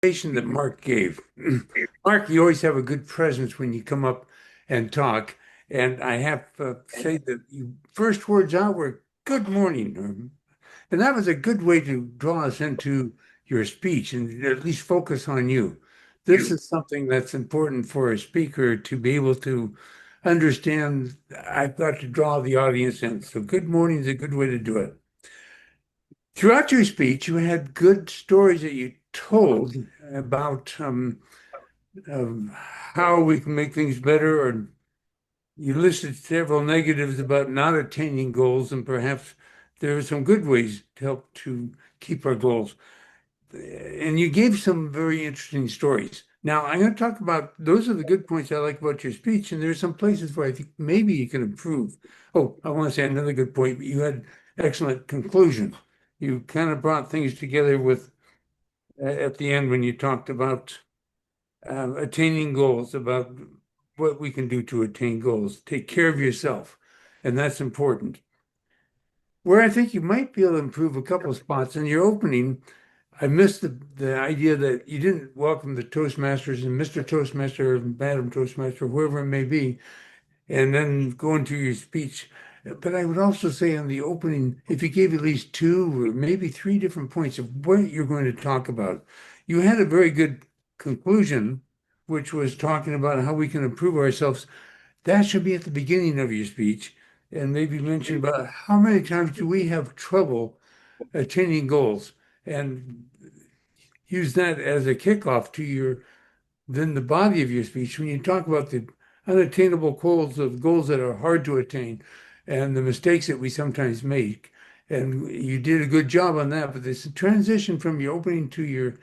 presentation that Mark gave. Mark, you always have a good presence when you come up and talk. And I have to say that your first words out were good morning. And that was a good way to draw us into your speech and at least focus on you. This is something that's important for a speaker to be able to understand. I've got to draw the audience in. So good morning is a good way to do it. Throughout your speech, you had good stories that you told about how we can make things better, or you listed several negatives about not attaining goals, and perhaps there are some good ways to help to keep our goals. And you gave some very interesting stories. Now, I'm going to talk about those are the good points I like about your speech, and there are some places where I think maybe you can improve. Oh, I want to say another good point, but you had excellent conclusion. You kind of brought things together with at the end when you talked about attaining goals, about what we can do to attain goals. Take care of yourself, and that's important. Where I think you might be able to improve a couple of spots in your opening, I missed the idea that you didn't welcome the Toastmasters and Mr. Toastmaster or Madam Toastmaster, whoever it may be, and then go into your speech. But I would also say on the opening, if you gave at least two or maybe three different points of what you're going to talk about, you had a very good conclusion, which was talking about how we can improve ourselves. That should be at the beginning of your speech, and maybe mention about how many times do we have trouble attaining goals, and use that as a kickoff to your then the body of your speech when you talk about the unattainable goals that are hard to attain and the mistakes that we sometimes make. And you did a good job on that, but this transition from your opening to your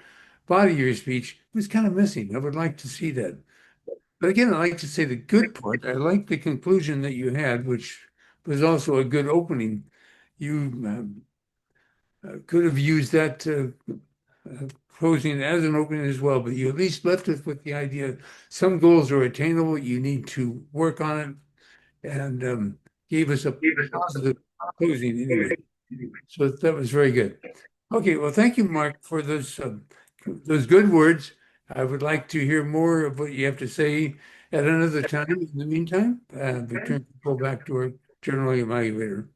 body of your speech was kind of missing. I would like to see that. But again, I like to say the good part. I like the conclusion that you had, which was also a good opening. You could have used that closing as an opening as well, but you at least left us with the idea some goals are attainable. You need to work on it, and gave us a positive closing anyway. So that was very good. Okay, well, thank you, Mark, for those good words. I would like to hear more of what you have to say at another time. In the meantime, we turn people back to our general evaluator.